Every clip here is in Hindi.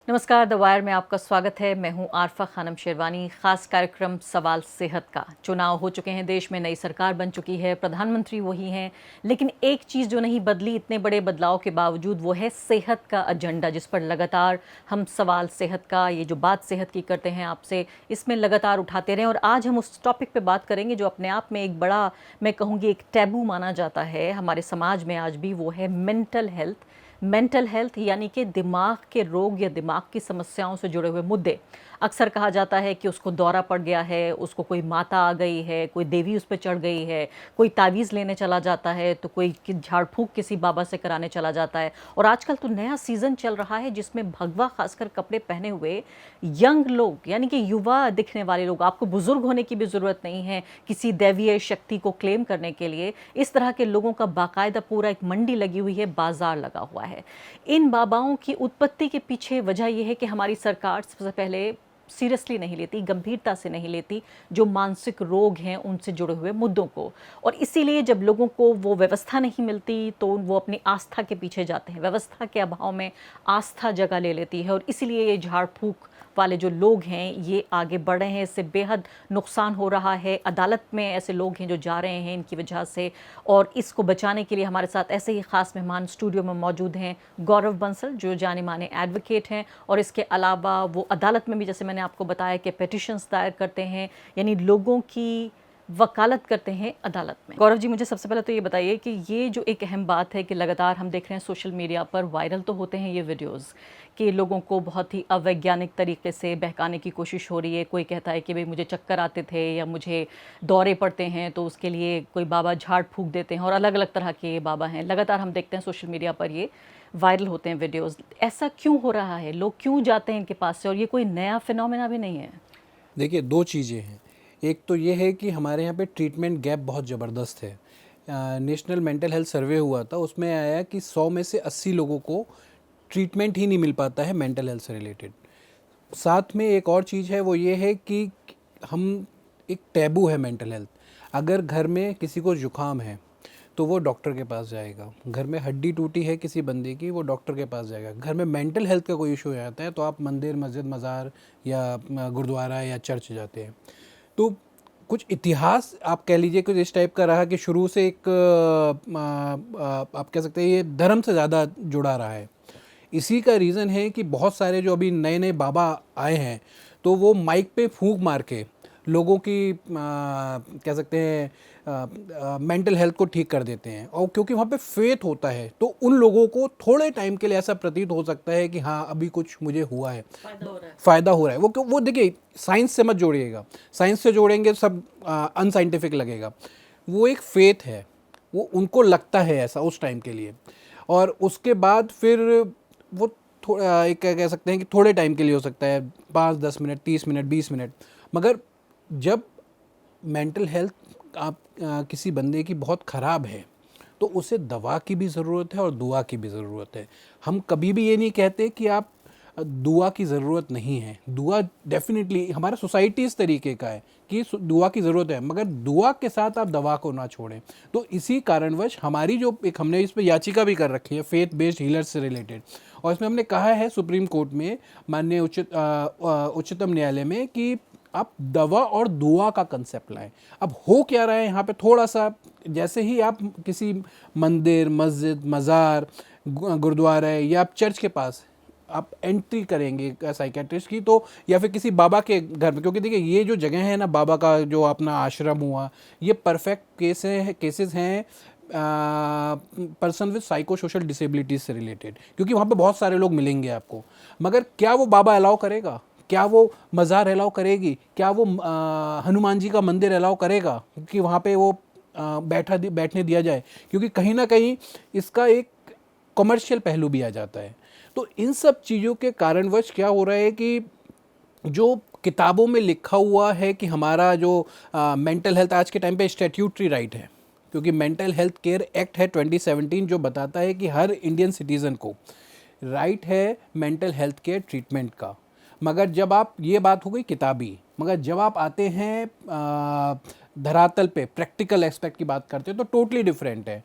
नमस्कार, द वायर में आपका स्वागत है। मैं हूं आरफा खानम शेरवानी। खास कार्यक्रम सवाल सेहत का। चुनाव हो चुके हैं, देश में नई सरकार बन चुकी है, प्रधानमंत्री वही हैं, लेकिन एक चीज़ जो नहीं बदली इतने बड़े बदलाव के बावजूद, वो है सेहत का एजेंडा, जिस पर लगातार हम सवाल सेहत का, ये जो बात सेहत की करते हैं आपसे, इसमें लगातार उठाते रहें। और आज हम उस टॉपिक पे बात करेंगे जो अपने आप में एक बड़ा, मैं कहूँगी, एक टैबू माना जाता है हमारे समाज में आज भी। वो है मेंटल हेल्थ। मेंटल हेल्थ यानी कि दिमाग के रोग या दिमाग की समस्याओं से जुड़े हुए मुद्दे। अक्सर कहा जाता है कि उसको दौरा पड़ गया है, उसको कोई माता आ गई है, कोई देवी उस पर चढ़ गई है, कोई तावीज़ लेने चला जाता है, तो कोई झाड़ फूंक किसी बाबा से कराने चला जाता है। और आजकल तो नया सीज़न चल रहा है जिसमें भगवा खासकर कपड़े पहने हुए यंग लोग, यानी कि युवा दिखने वाले लोग, आपको बुजुर्ग होने की भी ज़रूरत नहीं है किसी दैवीय शक्ति को क्लेम करने के लिए, इस तरह के लोगों का बाकायदा पूरा एक मंडी लगी हुई है, बाजार लगा हुआ है। इन बाबाओं की उत्पत्ति के पीछे वजह यह है कि हमारी सरकार सबसे पहले सीरियसली नहीं लेती, गंभीरता से नहीं लेती जो मानसिक रोग हैं उनसे जुड़े हुए मुद्दों को। और इसीलिए जब लोगों को वो व्यवस्था नहीं मिलती तो वो अपनी आस्था के पीछे जाते हैं। व्यवस्था के अभाव में आस्था जगह ले लेती है और इसीलिए ये झाड़ फूक वाले जो लोग हैं ये आगे बढ़ रहे हैं। इससे बेहद नुकसान हो रहा है। अदालत में ऐसे लोग हैं जो जा रहे हैं इनकी वजह से। और इसको बचाने के लिए हमारे साथ ऐसे ही ख़ास मेहमान स्टूडियो में मौजूद हैं। गौरव बंसल जो जाने माने एडवोकेट हैं और इसके अलावा वो अदालत में भी, जैसे मैंने आपको बताया, कि पेटिशंस दायर करते हैं, यानी लोगों की वकालत करते हैं अदालत में। गौरव जी, मुझे सबसे पहले तो ये बताइए कि ये जो एक अहम बात है कि लगातार हम देख रहे हैं सोशल मीडिया पर वायरल तो होते हैं ये वीडियोस कि लोगों को बहुत ही अवैज्ञानिक तरीके से बहकाने की कोशिश हो रही है। कोई कहता है कि भाई मुझे चक्कर आते थे या मुझे दौरे पड़ते हैं तो उसके लिए कोई बाबा झाड़ फूंक देते हैं, और अलग अलग तरह के ये बाबा हैं। लगातार हम देखते हैं सोशल मीडिया पर ये वायरल होते हैं वीडियोज़। ऐसा क्यों हो रहा है? लोग क्यों जाते हैं इनके पास से? और ये कोई नया फिनोमेना भी नहीं है। देखिए, दो चीज़ें हैं। एक तो ये है कि हमारे यहाँ पे ट्रीटमेंट गैप बहुत ज़बरदस्त है। नेशनल मेंटल हेल्थ सर्वे हुआ था, उसमें आया कि 100 में से 80 लोगों को ट्रीटमेंट ही नहीं मिल पाता है मेंटल हेल्थ से रिलेटेड। साथ में एक और चीज़ है, वो ये है कि हम एक टैबू है मेंटल हेल्थ। अगर घर में किसी को जुकाम है तो वो डॉक्टर के पास जाएगा। घर में हड्डी टूटी है किसी बंदे की, वो डॉक्टर के पास जाएगा। घर में मेंटल हेल्थ का कोई इशू हो जाता है तो आप मंदिर, मस्जिद, मज़ार या गुरुद्वारा या चर्च जाते हैं। तो कुछ इतिहास आप कह लीजिए कुछ इस टाइप का रहा कि शुरू से एक आप कह सकते हैं ये धर्म से ज़्यादा जुड़ा रहा है। इसी का रीज़न है कि बहुत सारे जो अभी नए नए बाबा आए हैं तो वो माइक पे फूंक मार के लोगों की कह सकते हैं मेंटल हेल्थ को ठीक कर देते हैं। और क्योंकि वहाँ पे फेथ होता है तो उन लोगों को थोड़े टाइम के लिए ऐसा प्रतीत हो सकता है कि हाँ अभी कुछ मुझे हुआ है, फ़ायदा हो रहा है। वो देखिए, साइंस से मत जोड़िएगा। साइंस से जोड़ेंगे सब अनसाइंटिफिक लगेगा। वो एक फेथ है, वो उनको लगता है ऐसा उस टाइम के लिए। और उसके बाद फिर वो थोड़ा एक कह सकते हैं कि थोड़े टाइम के लिए हो सकता है, 5-10 मिनट, 30 मिनट, 20 मिनट। मगर जब मेंटल हेल्थ आप किसी बंदे की बहुत ख़राब है तो उसे दवा की भी ज़रूरत है और दुआ की भी ज़रूरत है। हम कभी भी ये नहीं कहते कि आप दुआ की ज़रूरत नहीं है। दुआ डेफिनेटली, हमारा सोसाइटी इस तरीके का है कि दुआ की ज़रूरत है, मगर दुआ के साथ आप दवा को ना छोड़ें। तो इसी कारणवश हमारी जो एक हमने इस पर याचिका भी कर रखी है फेथ बेस्ड हीलर्स से रिलेटेड, और इसमें हमने कहा है सुप्रीम कोर्ट में, माननीय उच्चतम न्यायालय में, कि आप दवा और दुआ का कंसेप्ट लाएं। अब हो क्या रहा है यहाँ पे, थोड़ा सा जैसे ही आप किसी मंदिर, मस्जिद, मज़ार, गुरुद्वारा या आप चर्च के पास आप एंट्री करेंगे साइकेट्रिस्ट की, तो या फिर किसी बाबा के घर में, क्योंकि देखिए ये जो जगह है ना, बाबा का जो अपना आश्रम हुआ, ये परफेक्ट केसेस हैं person with psycho social disabilities से रिलेटेड, क्योंकि वहाँ पे बहुत सारे लोग मिलेंगे आपको। मगर क्या वो बाबा अलाउ करेगा? क्या वो मज़ार अलाउ करेगी? क्या वो हनुमान जी का मंदिर अलाउ करेगा कि वहाँ पे वो बैठने दिया जाए? क्योंकि कहीं ना कहीं इसका एक कमर्शियल पहलू भी आ जाता है। तो इन सब चीज़ों के कारणवश क्या हो रहा है कि जो किताबों में लिखा हुआ है कि हमारा जो मेंटल हेल्थ आज के टाइम पे स्टैट्यूटरी राइट है, क्योंकि मेंटल हेल्थ केयर एक्ट है 2017 जो बताता है कि हर इंडियन सिटीज़न को राइट है मेंटल हेल्थ केयर ट्रीटमेंट का। मगर जब आप, ये बात हो गई किताबी, मगर जब आप आते हैं धरातल पे, प्रैक्टिकल एस्पेक्ट की बात करते हैं तो टोटली डिफरेंट है।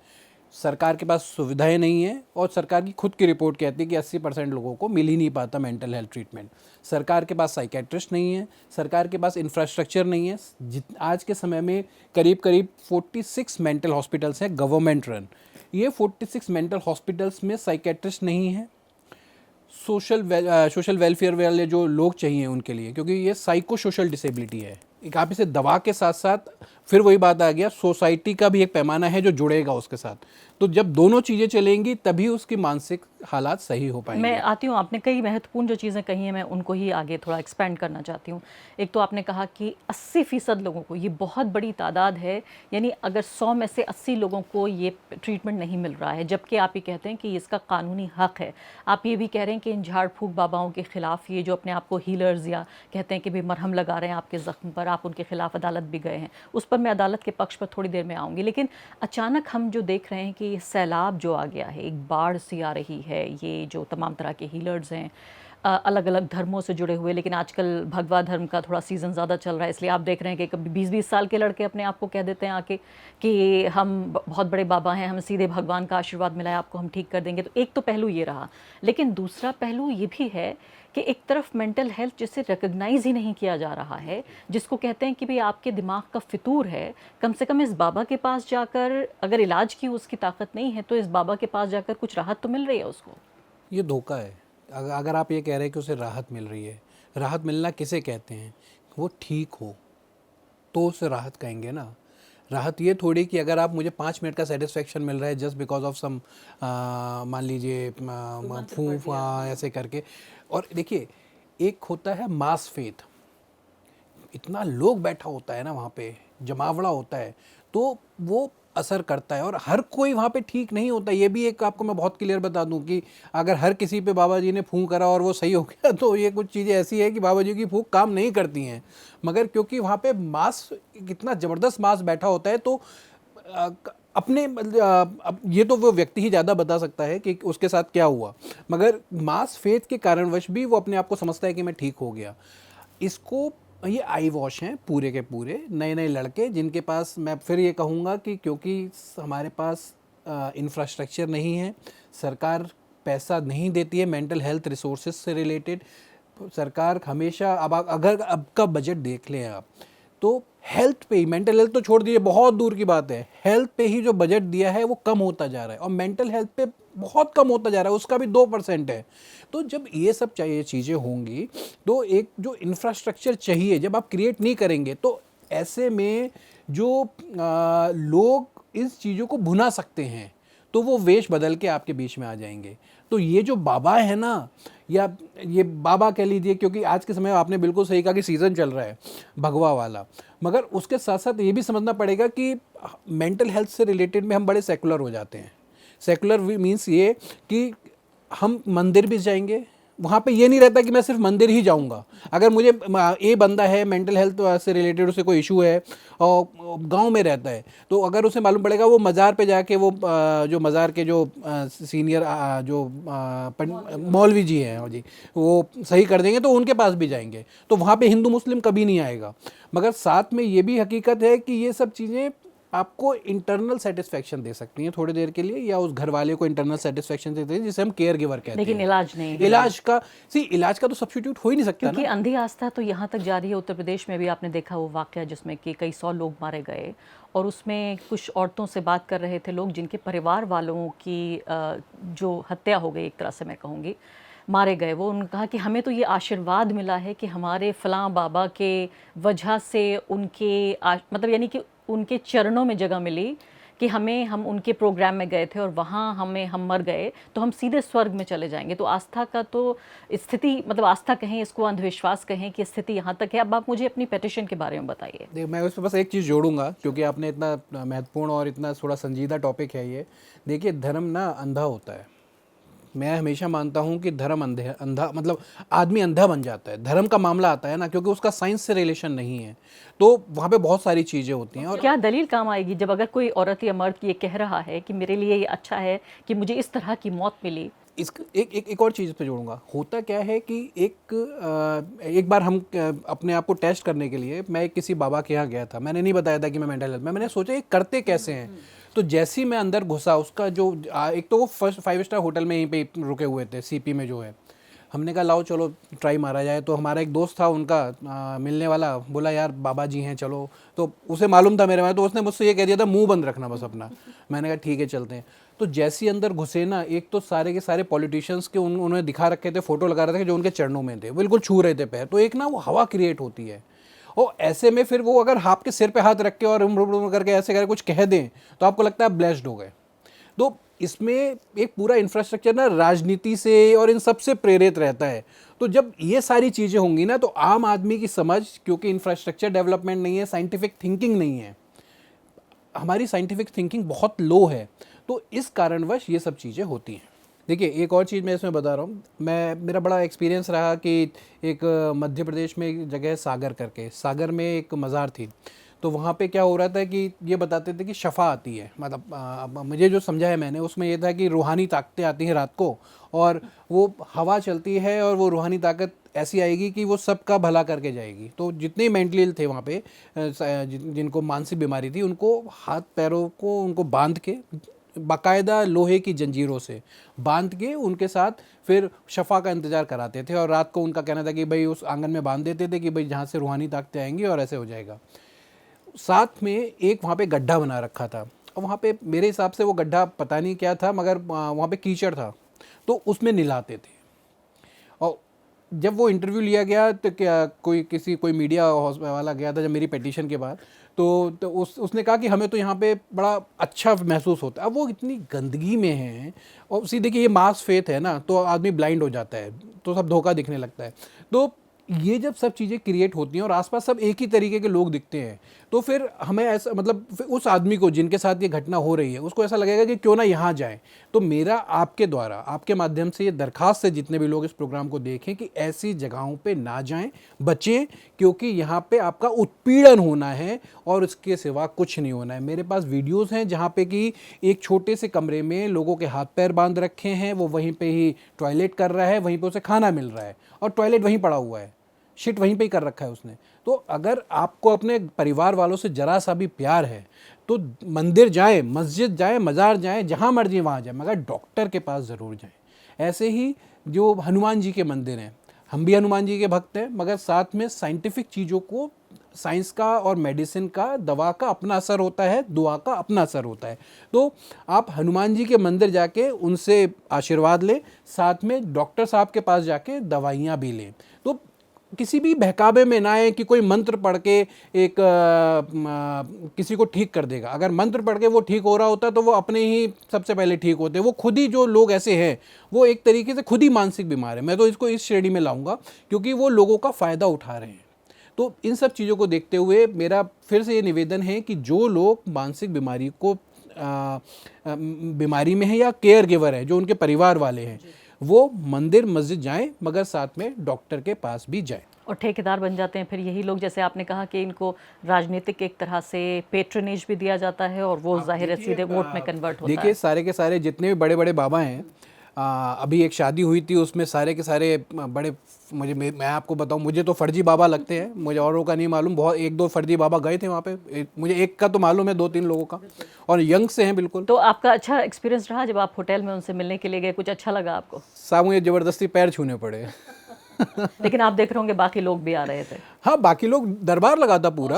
सरकार के पास सुविधाएं नहीं है और सरकार की खुद की रिपोर्ट कहती है कि 80% लोगों को मिल ही नहीं पाता मेंटल हेल्थ ट्रीटमेंट। सरकार के पास साइकेट्रिस्ट नहीं है, सरकार के पास इंफ्रास्ट्रक्चर नहीं है। आज के समय में करीब करीब 46 मेंटल हॉस्पिटल्स हैं गवर्नमेंट रन। ये 46 मेंटल हॉस्पिटल्स में साइकेट्रिस्ट नहीं है, सोशल वेलफेयर वाले जो लोग चाहिए उनके लिए, क्योंकि ये साइको सोशल डिसेबिलिटी है। एक आप इसे दवा के साथ साथ फिर वही बात आ गया, सोसाइटी का भी एक पैमाना है जो जुड़ेगा उसके साथ। तो जब दोनों चीज़ें चलेंगी तभी उसकी मानसिक हालात सही हो पाएंगे। मैं आती हूँ, आपने कई महत्वपूर्ण जो चीज़ें कही हैं मैं उनको ही आगे थोड़ा एक्सपेंड करना चाहती हूँ। एक तो आपने कहा कि 80% लोगों को, ये बहुत बड़ी तादाद है, यानी अगर 100 में से 80 लोगों को ये ट्रीटमेंट नहीं मिल रहा है, जबकि आप ये कहते हैं कि इसका कानूनी हक है। आप ये भी कह रहे हैं कि इन झाड़ फूक बाबाओं के खिलाफ, ये जो अपने आप को हीलर्स या कहते हैं कि भी मरहम लगा रहे हैं आपके ज़ख्म पर, आप उनके खिलाफ अदालत भी गए हैं। उस पर मैं अदालत के पक्ष पर थोड़ी देर में आऊँगी। लेकिन अचानक हम जो देख रहे हैं कि सैलाब जो आ गया है, एक बाढ़ सी आ रही है, ये जो तमाम तरह के हीलर्स हैं अलग अलग धर्मों से जुड़े हुए, लेकिन आजकल भगवा धर्म का थोड़ा सीज़न ज़्यादा चल रहा है, इसलिए आप देख रहे हैं कि कभी 20-20 साल के लड़के अपने आप को कह देते हैं आके कि हम बहुत बड़े बाबा हैं, हम सीधे भगवान का आशीर्वाद मिला है आपको, हम ठीक कर देंगे। तो एक तो पहलू ये रहा, लेकिन दूसरा पहलू ये भी है कि एक तरफ मेंटल हेल्थ जिसे रिकग्नाइज़ ही नहीं किया जा रहा है, जिसको कहते हैं कि भाई आपके दिमाग का फितूर है, कम से कम इस बाबा के पास जाकर, अगर इलाज की उसकी ताकत नहीं है तो इस बाबा के पास जाकर कुछ राहत तो मिल रही है उसको। ये धोखा है। अगर आप ये कह रहे हैं कि उसे राहत मिल रही है, राहत मिलना किसे कहते हैं? वो ठीक हो तो उसे राहत कहेंगे ना। राहत ये थोड़ी कि अगर आप मुझे 5 मिनट का सेटिस्फेक्शन मिल रहा है जस्ट बिकॉज ऑफ सम, मान लीजिए फूफ ऐसे करके। और देखिए, एक होता है मास फेथ, इतना लोग बैठा होता है ना वहाँ पे, जमावड़ा होता है, तो वो असर करता है। और हर कोई वहाँ पे ठीक नहीं होता। ये भी एक आपको मैं बहुत क्लियर बता दूं कि अगर हर किसी पे बाबा जी ने फूंक करा और वो सही हो गया तो ये कुछ चीज़ें ऐसी है कि बाबा जी की फूंक काम नहीं करती हैं। मगर क्योंकि वहाँ पे मास, कितना ज़बरदस्त मास बैठा होता है, तो अपने अब ये तो वो व्यक्ति ही ज़्यादा बता सकता है कि उसके साथ क्या हुआ, मगर मास फेथ के कारणवश भी वो अपने आप को समझता है कि मैं ठीक हो गया। इसको, ये आई वॉश हैं पूरे के पूरे नए नए लड़के, जिनके पास, मैं फिर ये कहूँगा कि क्योंकि हमारे पास इंफ्रास्ट्रक्चर नहीं है, सरकार पैसा नहीं देती है मेंटल हेल्थ रिसोर्सेज से रिलेटेड। सरकार हमेशा, अब अगर अब का बजट देख लें आप, तो हेल्थ पे ही, मेंटल हेल्थ तो छोड़ दीजिए, बहुत दूर की बात है, हेल्थ पे ही जो बजट दिया है वो कम होता जा रहा है, और मेंटल हेल्थ पे बहुत कम होता जा रहा है, उसका भी 2% है। तो जब ये सब चाहिए चीज़ें होंगी, तो एक जो इंफ्रास्ट्रक्चर चाहिए जब आप क्रिएट नहीं करेंगे, तो ऐसे में जो लोग इस चीज़ों को भुना सकते हैं, तो वो वेश बदल के आपके बीच में आ जाएंगे। तो ये जो बाबा है ना, या ये बाबा कह लीजिए, क्योंकि आज के समय आपने बिल्कुल सही कहा कि सीज़न चल रहा है भगवा वाला, मगर उसके साथ साथ ये भी समझना पड़ेगा कि मेंटल हेल्थ से रिलेटेड में हम बड़े सेकुलर हो जाते हैं। सेकुलर मीन्स ये कि हम मंदिर भी जाएंगे, वहाँ पे ये नहीं रहता कि मैं सिर्फ मंदिर ही जाऊँगा। अगर मुझे ए बंदा है मेंटल हेल्थ से रिलेटेड, उसे कोई इशू है और गांव में रहता है, तो अगर उसे मालूम पड़ेगा, वो मज़ार पे जाके वो जो मज़ार के जो सीनियर जो मौलवी जी हैं जी, वो सही कर देंगे, तो उनके पास भी जाएंगे। तो वहाँ पे हिंदू मुस्लिम कभी नहीं आएगा। मगर साथ में ये भी हकीकत है कि ये सब चीज़ें आपको इंटरनल सेटिस्फेक्शन दे सकती हैं थोड़ी देर के लिए, या उस घर वाले को इंटरनल सेटिस्फेक्शन देते हैं, जिसे हम केयर गिवर कहते हैं। लेकिन इलाज नहीं, इलाज का तो सब्स्टिट्यूट हो ही नहीं सकता, क्योंकि अंधी आस्था तो यहाँ तक जारी है। उत्तर प्रदेश में भी आपने देखा वो वाकया जिसमें कि कई 100 लोग मारे गए, और उसमें कुछ औरतों से बात कर रहे थे लोग जिनके परिवार वालों की जो हत्या हो गई, एक तरह से मैं कहूँगी, मारे गए। वो उन्होंने कहा कि हमें तो ये आशीर्वाद मिला है कि हमारे फलां बाबा के वजह से उनके मतलब यानी कि उनके चरणों में जगह मिली, कि हम उनके प्रोग्राम में गए थे और वहाँ हम मर गए तो हम सीधे स्वर्ग में चले जाएंगे। तो आस्था का तो स्थिति, मतलब आस्था कहें इसको, अंधविश्वास कहें, कि स्थिति यहाँ तक है। अब आप मुझे अपनी पेटिशन के बारे में बताइए। देखिए, मैं उस पर बस एक चीज़ जोड़ूंगा, क्योंकि आपने इतना महत्वपूर्ण और इतना थोड़ा संजीदा टॉपिक है ये। देखिए, धर्म ना अंधा होता है। मैं हमेशा मानता हूँ कि धर्म अंधा मतलब आदमी अंधा बन जाता है। धर्म का मामला आता है ना, क्योंकि उसका साइंस से रिलेशन नहीं है, तो वहाँ पे बहुत सारी चीज़ें होती हैं। और क्या दलील काम आएगी जब अगर कोई औरत या मर्द ये कह रहा है कि मेरे लिए ये अच्छा है कि मुझे इस तरह की मौत मिली? एक और चीज़ पे जोड़ूंगा। होता क्या है कि एक बार हम अपने आप को टेस्ट करने के लिए मैं किसी बाबा के यहाँ गया था। मैंने नहीं बताया था कि मैं मेंटल हेल्थ में, मैंने सोचा ये करते कैसे हैं। तो जैसे ही मैं अंदर घुसा, उसका जो एक तो वो फर्स्ट 5 स्टार होटल में यहीं पे रुके हुए थे, सीपी में जो है। हमने कहा लाओ चलो ट्राई मारा जाए। तो हमारा एक दोस्त था उनका मिलने वाला, बोला यार बाबा जी हैं चलो, तो उसे मालूम था मेरे में, तो उसने मुझसे ये कह दिया था मुंह बंद रखना बस अपना। मैंने कहा ठीक है चलते हैं। तो जैसे ही अंदर घुसे ना, एक तो सारे के सारे पॉलिटिशियंस के उन्होंने दिखा रखे थे, फोटो लगा रहे थे जो उनके चरणों में थे, बिल्कुल छू रहे थे पैर। तो एक ना वो हवा क्रिएट होती है, और ऐसे में फिर वो अगर आपके सिर पे हाथ रख के और करके ऐसे करके कुछ कह दें तो आपको लगता है आप ब्लेस्ड हो गए। तो इसमें एक पूरा इंफ्रास्ट्रक्चर ना राजनीति से और इन सब से प्रेरित रहता है। तो जब ये सारी चीज़ें होंगी ना, तो आम आदमी की समझ, क्योंकि इंफ्रास्ट्रक्चर डेवलपमेंट नहीं है, साइंटिफिक थिंकिंग नहीं है, हमारी साइंटिफिक थिंकिंग बहुत लो है, तो इस कारणवश ये सब चीज़ें होती हैं। देखिए एक और चीज़ मैं इसमें बता रहा हूँ, मेरा बड़ा एक्सपीरियंस रहा कि एक मध्य प्रदेश में एक जगह सागर करके, सागर में एक मज़ार थी। तो वहाँ पे क्या हो रहा था कि ये बताते थे कि शफ़ा आती है, मतलब मुझे जो समझा है मैंने उसमें ये था कि रूहानी ताकतें आती हैं रात को, और वो हवा चलती है और वो रूहानी ताकत ऐसी आएगी कि वो सबका भला करके जाएगी। तो जितने मेंटली इल थे वहाँ पे, जिनको मानसिक बीमारी थी, उनको हाथ पैरों को उनको बांध के, बाकायदा लोहे की जंजीरों से बांध के उनके साथ फिर शफ़ा का इंतज़ार कराते थे। और रात को उनका कहना था कि भाई उस आंगन में बांध देते थे कि भाई जहाँ से रूहानी ताकतें आएंगी और ऐसे हो जाएगा। साथ में एक वहाँ पे गड्ढा बना रखा था, और वहाँ पे मेरे हिसाब से वो गड्ढा पता नहीं क्या था, मगर वहाँ पे कीचड़ था, तो उसमें नहलाते थे। और जब वो इंटरव्यू लिया गया तो क्या कोई मीडिया वाला गया था जब मेरी पिटीशन के बाद, तो उसने कहा कि हमें तो यहाँ पे बड़ा अच्छा महसूस होता है। अब वो इतनी गंदगी में है, और उसी देखिए ये मास फेथ है ना, तो आदमी ब्लाइंड हो जाता है, तो सब धोखा दिखने लगता है। तो ये जब सब चीज़ें क्रिएट होती हैं और आसपास सब एक ही तरीके के लोग दिखते हैं, तो फिर हमें ऐसा, मतलब फिर उस आदमी को जिनके साथ ये घटना हो रही है उसको ऐसा लगेगा कि क्यों ना यहाँ जाए। तो मेरा आपके द्वारा, आपके माध्यम से ये दरखास्त है जितने भी लोग इस प्रोग्राम को देखें कि ऐसी जगहों पे ना जाएं, बचें, क्योंकि यहाँ पे आपका उत्पीड़न होना है और उसके सिवा कुछ नहीं होना है। मेरे पास वीडियोज़ हैं जहाँ पे कि एक छोटे से कमरे में लोगों के हाथ पैर बांध रखे हैं, वो वहीं पर ही टॉयलेट कर रहा है, वहीं पर उसे खाना मिल रहा है, और टॉयलेट वहीं पड़ा हुआ है, शिट वहीं पे ही कर रखा है उसने। तो अगर आपको अपने परिवार वालों से जरा सा भी प्यार है तो मंदिर जाएं, मस्जिद जाएं, मज़ार जाएं, जहाँ मर्जी वहाँ जाएं, मगर डॉक्टर के पास ज़रूर जाएं। ऐसे ही जो हनुमान जी के मंदिर हैं, हम भी हनुमान जी के भक्त हैं, मगर साथ में साइंटिफिक चीज़ों को, साइंस का और मेडिसिन का, दवा का अपना असर होता है, दुआ का अपना असर होता है। तो आप हनुमान जी के मंदिर जाके उनसे आशीर्वाद लें, साथ में डॉक्टर साहब के पास जाके दवाइयाँ भी लें। तो किसी भी बहकावे में ना आए कि कोई मंत्र पढ़ के किसी को ठीक कर देगा। अगर मंत्र पढ़ के वो ठीक हो रहा होता तो वो अपने ही सबसे पहले ठीक होते। वो खुद ही, जो लोग ऐसे हैं वो एक तरीके से खुद ही मानसिक बीमार है। मैं तो इसको इस श्रेणी में लाऊंगा क्योंकि वो लोगों का फ़ायदा उठा रहे हैं। तो इन सब चीज़ों को देखते हुए मेरा फिर से ये निवेदन है कि जो लोग मानसिक बीमारी को बीमारी में है या केयर गिवर है, जो उनके परिवार वाले हैं, वो मंदिर मस्जिद जाएं, मगर साथ में डॉक्टर के पास भी जाएं। और ठेकेदार बन जाते हैं फिर यही लोग, जैसे आपने कहा कि इनको राजनीतिक एक तरह से पेट्रनेज भी दिया जाता है और वो जाहिर है सीधे वोट में कन्वर्ट होता है। देखिए सारे के सारे जितने भी बड़े बड़े बाबा हैं, अभी एक शादी हुई थी उसमें सारे के सारे बड़े, मैं आपको बताऊं, मुझे तो फर्जी बाबा लगते हैं, मुझे औरों का नहीं मालूम। बहुत एक दो फर्जी बाबा गए थे वहाँ पे, मुझे एक का तो मालूम है, 2-3 लोगों का, और यंग से हैं बिल्कुल। तो आपका अच्छा एक्सपीरियंस रहा जब आप होटल में उनसे मिलने के लिए गए, कुछ अच्छा लगा आपको? साहब मुझे ज़बरदस्ती पैर छूने पड़े। लेकिन आप देख रहे होंगे बाकी लोग भी आ रहे थे। हाँ, बाकी लोग, दरबार लगा था पूरा।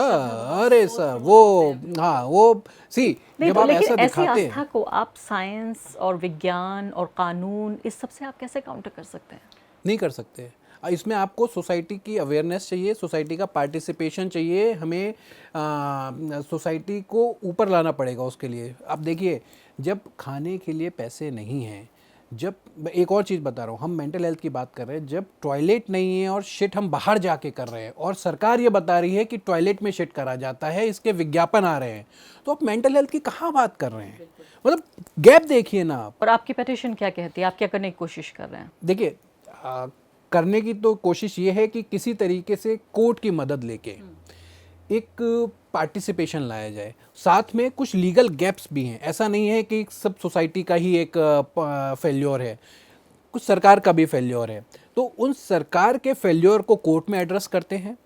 अरे सर वो, हाँ वो नहीं, जब आप लेकिन ऐसा ऐसी दिखाते आस्था को आप साइंस और विज्ञान और कानून, इस सब से आप कैसे काउंटर कर सकते हैं? नहीं कर सकते। इसमें आपको सोसाइटी की अवेयरनेस चाहिए, सोसाइटी का पार्टिसिपेशन चाहिए, हमें सोसाइटी को ऊपर लाना पड़ेगा उसके लिए। अब देखिए, जब खाने के लिए पैसे नहीं हैं, जब, एक और चीज़ बता रहा हूँ, हम मेंटल हेल्थ की बात कर रहे हैं, जब टॉयलेट नहीं है और शिट हम बाहर जाके कर रहे हैं, और सरकार ये बता रही है कि टॉयलेट में शिट करा जाता है, इसके विज्ञापन आ रहे हैं, तो आप मेंटल हेल्थ की कहाँ बात कर रहे हैं? मतलब गैप देखिए ना आप। और आपकी पिटीशन क्या कहती है, आप क्या करने की कोशिश कर रहे हैं? देखिए, करने की तो कोशिश ये है कि किसी तरीके से कोर्ट की मदद लेके एक पार्टिसिपेशन लाया जाए। साथ में कुछ लीगल गैप्स भी हैं, ऐसा नहीं है कि सब सोसाइटी का ही एक फेल्योर है, कुछ सरकार का भी फेल्योर है। तो उन सरकार के फेल्योर को कोर्ट में एड्रेस करते हैं,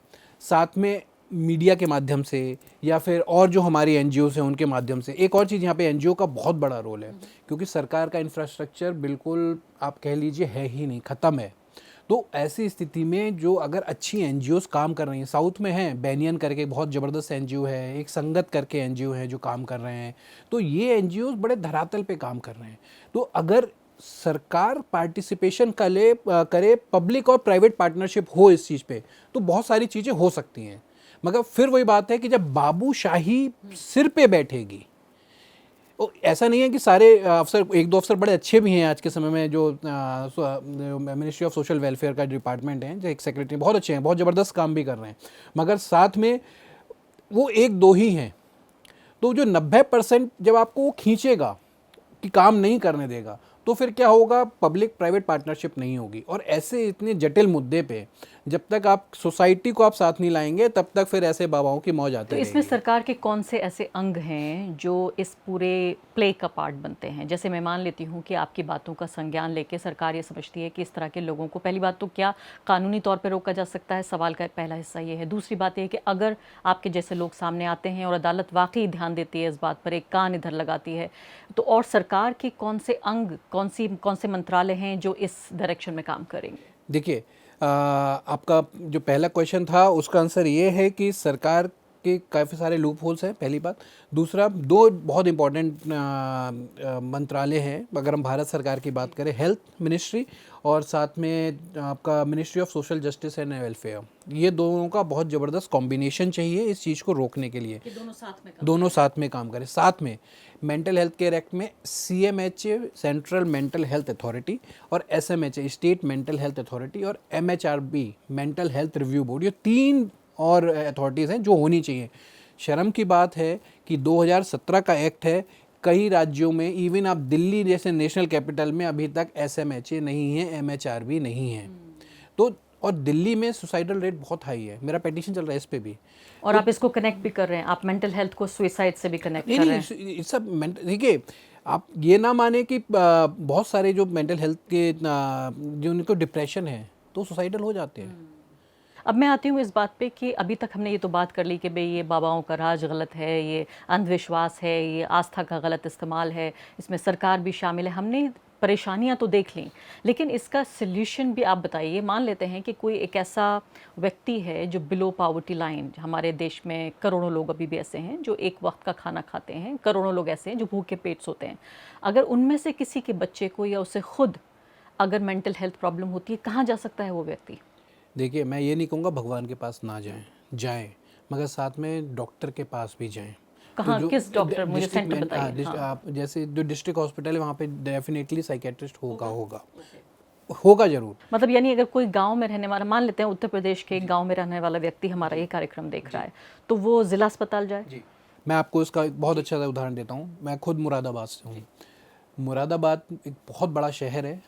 साथ में मीडिया के माध्यम से या फिर और जो हमारी एनजीओ हैं उनके माध्यम से। एक और चीज़ यहाँ पे एनजीओ का बहुत बड़ा रोल है, क्योंकि सरकार का इंफ्रास्ट्रक्चर बिल्कुल आप कह लीजिए है ही नहीं, ख़त्म है। तो ऐसी स्थिति में जो अगर अच्छी एनजीओज काम कर रही हैं, साउथ में हैं बैनियन करके बहुत ज़बरदस्त एनजीओ है, एक संगत करके एनजीओ है जो काम कर रहे हैं, तो ये एनजीओज बड़े धरातल पे काम कर रहे हैं। तो अगर सरकार पार्टिसिपेशन करे, पब्लिक और प्राइवेट पार्टनरशिप हो इस चीज़ पे, तो बहुत सारी चीज़ें हो सकती हैं। मगर फिर वही बात है कि जब बाबूशाही सिर पे बैठेगी, तो ऐसा नहीं है कि सारे अफसर, एक दो अफसर बड़े अच्छे भी हैं आज के समय में, जो मिनिस्ट्री ऑफ सोशल वेलफेयर का डिपार्टमेंट है, जो एक सेक्रेटरी बहुत अच्छे हैं, बहुत ज़बरदस्त काम भी कर रहे हैं, मगर साथ में वो एक दो ही हैं। तो जो 90% जब आपको वो खींचेगा कि काम नहीं करने देगा, तो फिर क्या होगा, पब्लिक प्राइवेट पार्टनरशिप नहीं होगी। और ऐसे इतने जटिल मुद्दे पे जब तक आप सोसाइटी को आप साथ नहीं लाएंगे, तब तक फिर ऐसे बाबाओं की मौज आती तो इसमें रहेगी। सरकार के कौन से ऐसे अंग हैं जो इस पूरे प्ले का पार्ट बनते हैं? जैसे मैं मान लेती हूँ कि आपकी बातों का संज्ञान लेके सरकार ये समझती है कि इस तरह के लोगों को, पहली बात तो क्या कानूनी तौर पर रोका जा सकता है, सवाल का पहला हिस्सा ये है। दूसरी बात ये है कि अगर आपके जैसे लोग सामने आते हैं और अदालत वाकई ध्यान देती है इस बात पर, एक कान इधर लगाती है, तो और सरकार के कौन से अंग, कौन से मंत्रालय हैं जो इस डायरेक्शन में काम करेंगे? देखिए, आपका जो पहला क्वेश्चन था उसका आंसर ये है कि सरकार के काफ़ी सारे लूप होल्स हैं, पहली बात। दूसरा, दो बहुत इम्पॉर्टेंट मंत्रालय हैं अगर हम भारत सरकार की बात करें, हेल्थ मिनिस्ट्री और साथ में आपका ministry of social justice and welfare. ये दोनों का बहुत ज़बरदस्त कॉम्बिनेशन चाहिए इस चीज़ को रोकने के लिए, कि दोनों साथ में काम करें। साथ में मेंटल हेल्थ केयर एक्ट में CMHA central mental health authority और SMHA state mental health authority और MHRB mental health review board, ये 3 और अथॉरिटीज़ हैं जो होनी चाहिए। शर्म की बात है कि 2017 का एक्ट है, कई राज्यों में, इवन आप दिल्ली जैसे नेशनल कैपिटल में अभी तक SMHA नहीं है, MHRB नहीं है। तो और दिल्ली में सुसाइडल रेट बहुत हाई है, मेरा पेटिशन चल रहा है इस पे भी। और आप इसको कनेक्ट भी कर रहे हैं, आप मेंटल हेल्थ को सुसाइड से भी कनेक्ट कर रहे हैं। नहीं, सब देखिए, आप ये ना माने कि बहुत सारे जो मेंटल हेल्थ के जो उनको डिप्रेशन है तो सुसाइडल हो जाते हैं। अब मैं आती हूँ इस बात पे कि अभी तक हमने ये तो बात कर ली कि भाई ये बाबाओं का राज गलत है, ये अंधविश्वास है, ये आस्था का गलत इस्तेमाल है, इसमें सरकार भी शामिल है, हमने परेशानियां तो देख लीं, लेकिन इसका सल्यूशन भी आप बताइए। मान लेते हैं कि कोई एक ऐसा व्यक्ति है जो बिलो पावर्टी लाइन, हमारे देश में करोड़ों लोग अभी भी ऐसे हैं जो एक वक्त का खाना खाते हैं, करोड़ों लोग ऐसे हैं जो भूखे पेट सोते हैं। अगर उनमें से किसी के बच्चे को या उसे खुद अगर मेंटल हेल्थ प्रॉब्लम होती है, कहाँ जा सकता है वो व्यक्ति? देखिए, मैं ये नहीं कहूँगा भगवान के पास ना जाएं, मगर साथ में डॉक्टर के पास भी जाएं। कहाँ, जो किस डॉक्टर, मुझे डिस्ट्रिक्ट सेंटर बताइए। हाँ। आप जैसे जो डिस्ट्रिक्ट हॉस्पिटल है वहाँ पे डेफिनेटली साइकेट्रिस्ट होगा ज़रूर। मतलब यानी अगर कोई गांव में रहने वाला, मान लेते हैं उत्तर प्रदेश के एक गांव में रहने वाला व्यक्ति हमारा ये कार्यक्रम देख रहा है, तो वो जिला अस्पताल जाए? जी, मैं आपको इसका एक बहुत अच्छा सा उदाहरण देता हूँ। मैं खुद मुरादाबाद से हूँ। मुरादाबाद एक बहुत बड़ा शहर है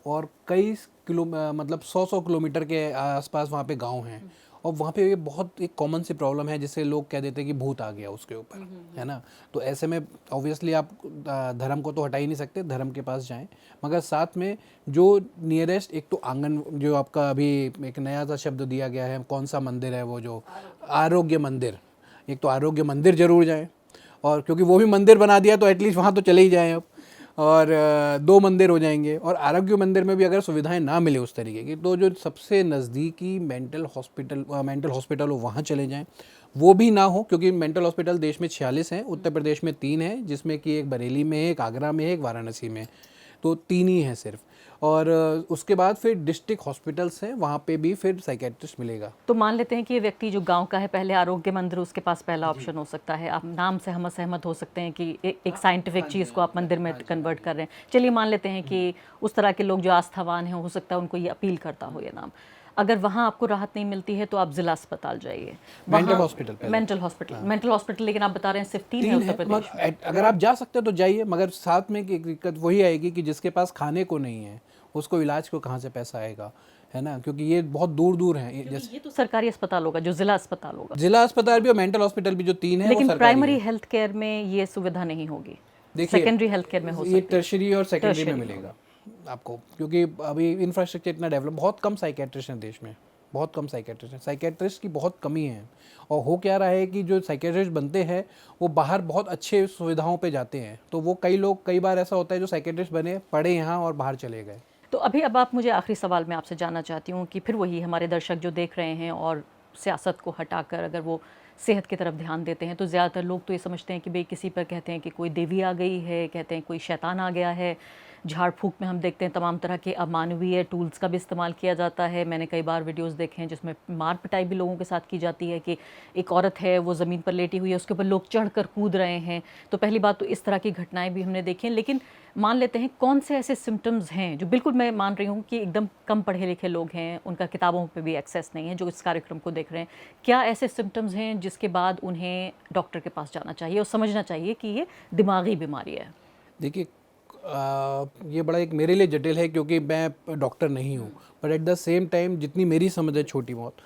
और कई मतलब 100 किलोमीटर के आसपास वहाँ पे गांव हैं, और वहाँ पे ये बहुत एक कॉमन सी प्रॉब्लम है जिससे लोग कह देते हैं कि भूत आ गया उसके ऊपर, है ना। तो ऐसे में ऑब्वियसली आप धर्म को तो हटा ही नहीं सकते, धर्म के पास जाएं, मगर साथ में जो नियरेस्ट, एक तो आंगन, जो आपका अभी एक नया सा शब्द दिया गया है, कौन सा मंदिर है वो, जो आरोग्य मंदिर, एक तो आरोग्य मंदिर जरूर जाएं, और क्योंकि वो भी मंदिर बना दिया तो एटलीस्ट वहाँ तो चले ही जाएं अब, और 2 मंदिर हो जाएंगे। और आरोग्य मंदिर में भी अगर सुविधाएं ना मिले उस तरीके की, तो जो सबसे नज़दीकी मेंटल हॉस्पिटल हो वहाँ चले जाएं। वो भी ना हो, क्योंकि मेंटल हॉस्पिटल देश में 46 हैं, उत्तर प्रदेश में 3 हैं, जिसमें कि एक बरेली में है, एक आगरा में है, एक वाराणसी में, तो 3 ही हैं सिर्फ। और उसके बाद फिर डिस्ट्रिक्ट हॉस्पिटल्स हैं, वहाँ पे भी फिर साइकेट्रिस्ट मिलेगा। तो मान लेते हैं कि ये व्यक्ति जो गांव का है, पहले आरोग्य मंदिर उसके पास पहला ऑप्शन हो सकता है। आप नाम से हम सहमत हो सकते हैं कि एक साइंटिफिक चीज़ को आप मंदिर में कन्वर्ट कर रहे हैं। चलिए मान लेते हैं कि उस तरह के लोग जो आस्थावान हैं, हो सकता है उनको ये अपील करता हो ये नाम। अगर वहाँ आपको राहत नहीं मिलती है तो आप जिला अस्पताल जाइए, मेंटल हॉस्पिटल। लेकिन आप बता रहे हैं सिर्फ 3 है उत्तर प्रदेश में। अगर आप जा सकते हो तो जाइए, मगर साथ में एक दिक्कत वही आएगी कि जिसके पास खाने को नहीं है उसको इलाज को कहाँ से पैसा आएगा, है ना, क्योंकि ये बहुत दूर दूर हैं। जैसे ये तो सरकारी अस्पताल होगा, जो जिला अस्पताल होगा। जिला अस्पताल भी और मेंटल हॉस्पिटल भी जो 3 है, लेकिन प्राइमरी हेल्थ केयर में ये सुविधा नहीं होगी, सेकेंडरी हेल्थ केयर में हो सकती है। ये टर्शरी और सेकेंडरी में मिलेगा आपको, क्योंकि अभी इंफ्रास्ट्रक्चर इतना डेवलप, बहुत कम साइकेट्रिस्ट हैं देश में, बहुत कम साइकेट्रिस्ट हैं, साइकेट्रिस्ट की बहुत कमी है। और हो क्या रहा है कि जो साइकेट्रिस्ट बनते हैं वो बाहर बहुत अच्छे सुविधाओं पे जाते हैं, तो वो कई बार ऐसा होता है जो साइकेट्रिस्ट बने पढ़े यहाँ और बाहर चले गए। तो अभी अब आप मुझे आखिरी सवाल मैं आपसे जानना चाहती हूँ कि फिर वही हमारे दर्शक जो देख रहे हैं और सियासत को हटाकर अगर वो सेहत की तरफ ध्यान देते हैं, तो ज़्यादातर लोग तो ये समझते हैं कि भाई किसी पर कहते हैं कि कोई देवी आ गई है, कहते हैं कोई शैतान आ गया है। झाड़ फूँक में हम देखते हैं तमाम तरह के अमानवीय टूल्स का भी इस्तेमाल किया जाता है। मैंने कई बार वीडियोज़ देखे हैं जिसमें मार पिटाई भी लोगों के साथ की जाती है कि एक औरत है, वो ज़मीन पर लेटी हुई है, उसके ऊपर लोग चढ़ कर कूद रहे हैं। तो पहली बात तो इस तरह की घटनाएँ भी हमने देखी हैं। लेकिन मान लेते हैं कौन से ऐसे सिम्टम्स हैं जो बिल्कुल मैं मान रही हूँ कि एकदम कम पढ़े लिखे लोग हैं, उनका किताबों पे भी एक्सेस नहीं है, जो इस कार्यक्रम को देख रहे हैं, क्या ऐसे सिम्टम्स हैं जिसके बाद उन्हें डॉक्टर के पास जाना चाहिए और समझना चाहिए कि ये दिमागी बीमारी है? देखिए, ये बड़ा एक मेरे लिए जटिल है क्योंकि मैं डॉक्टर नहीं हूँ, but at the same time जितनी मेरी समझ है छोटी बहुत,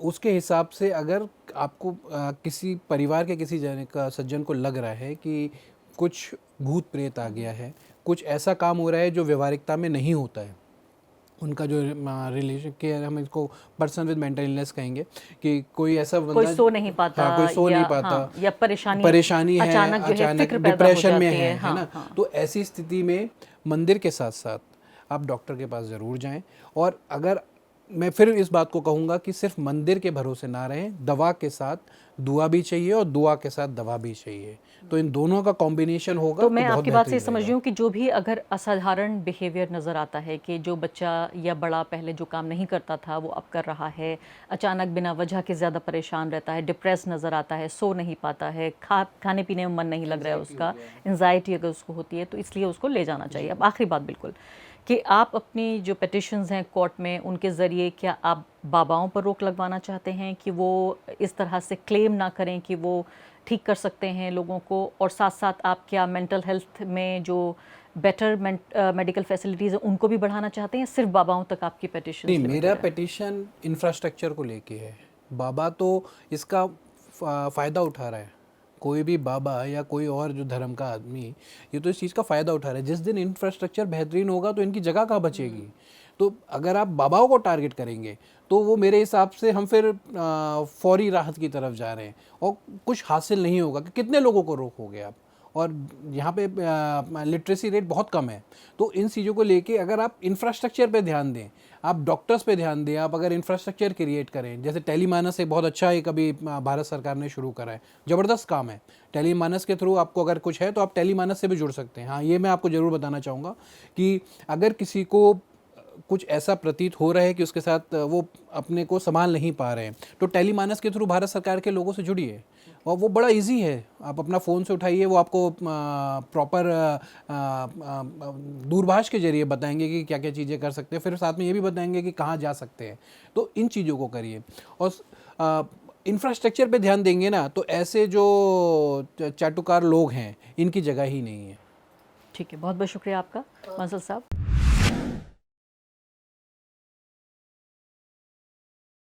उसके हिसाब से अगर आपको किसी परिवार के किसी जन का सज्जन को लग रहा है कि कुछ भूत प्रेत आ गया है, कुछ ऐसा काम हो रहा है जो व्यवहारिकता में नहीं होता है, उनका जो रिलेशन के हम इसको पर्सन विद मेंटल इलनेस कहेंगे कि कोई ऐसा बंदा कोई सो नहीं पाता, हाँ, कोई सो या, नहीं पाता, हाँ, या परेशानी है, अचानक जो है फिक्र पैदा हो डिप्रेशन में जाती है, है ना। हाँ। तो ऐसी स्थिति में मंदिर के साथ साथ आप डॉक्टर के पास ज़रूर जाएं। और अगर मैं फिर इस बात को कहूँगा कि सिर्फ मंदिर के भरोसे ना रहें, दवा के साथ दुआ भी चाहिए और दुआ के साथ दवा भी चाहिए, तो इन दोनों का कॉम्बिनेशन होगा। तो मैं बहुत आपकी बात से बेहतरीन समझ रही रहेगा। हूँ कि जो भी अगर असाधारण बिहेवियर नज़र आता है कि जो बच्चा या बड़ा पहले जो काम नहीं करता था वो अब कर रहा है, अचानक बिना वजह के ज़्यादा परेशान रहता है, डिप्रेस नज़र आता है, सो नहीं पाता है, खाने पीने में मन नहीं लग रहा है उसका, एंजाइटी अगर उसको होती है, तो इसलिए उसको ले जाना चाहिए। अब आखिरी बात बिल्कुल कि आप अपनी जो पिटिशंस हैं कोर्ट में, उनके ज़रिए क्या आप बाबाओं पर रोक लगवाना चाहते हैं कि वो इस तरह से क्लेम ना करें कि वो ठीक कर सकते हैं लोगों को, और साथ साथ आप क्या मेंटल हेल्थ में जो बेटर मेडिकल फैसिलिटीज़ हैं उनको भी बढ़ाना चाहते हैं? सिर्फ बाबाओं तक आपकी पिटिशन? नहीं, मेरा पिटिशन इंफ्रास्ट्रक्चर को लेके है। बाबा तो इसका फ़ायदा उठा रहा है, कोई भी बाबा या कोई और जो धर्म का आदमी, ये तो इस चीज़ का फ़ायदा उठा रहा है। जिस दिन इंफ्रास्ट्रक्चर बेहतरीन होगा तो इनकी जगह कहाँ बचेगी। तो अगर आप बाबाओं को टारगेट करेंगे तो वो मेरे हिसाब से हम फिर फौरी राहत की तरफ जा रहे हैं और कुछ हासिल नहीं होगा कि कितने लोगों को रोकोगे आप। और यहाँ पे लिटरेसी रेट बहुत कम है, तो इन चीज़ों को लेके अगर आप इंफ्रास्ट्रक्चर पे ध्यान दें, आप डॉक्टर्स पे ध्यान दें, आप अगर इंफ्रास्ट्रक्चर क्रिएट करें, जैसे टेलीमानस एक बहुत अच्छा एक अभी भारत सरकार ने शुरू करा है, ज़बरदस्त काम है। टेलीमानस के थ्रू आपको अगर कुछ है तो आप टेलीमानस से भी जुड़ सकते हैं। हाँ, ये मैं आपको ज़रूर बताना चाहूँगा कि अगर किसी को कुछ ऐसा प्रतीत हो रहा है कि उसके साथ वो अपने को संभाल नहीं पा रहे हैं, तो टेलीमानस के थ्रू भारत सरकार के लोगों से जुड़िए, और वो बड़ा इजी है। आप अपना फ़ोन से उठाइए, वो आपको प्रॉपर दूरभाष के जरिए बताएंगे कि क्या क्या चीज़ें कर सकते हैं, फिर साथ में ये भी बताएंगे कि कहाँ जा सकते हैं। तो इन चीज़ों को करिए और इंफ्रास्ट्रक्चर पे ध्यान देंगे ना, तो ऐसे जो चाटुकार लोग हैं इनकी जगह ही नहीं है। ठीक है, बहुत बहुत शुक्रिया आपका मंसल साहब।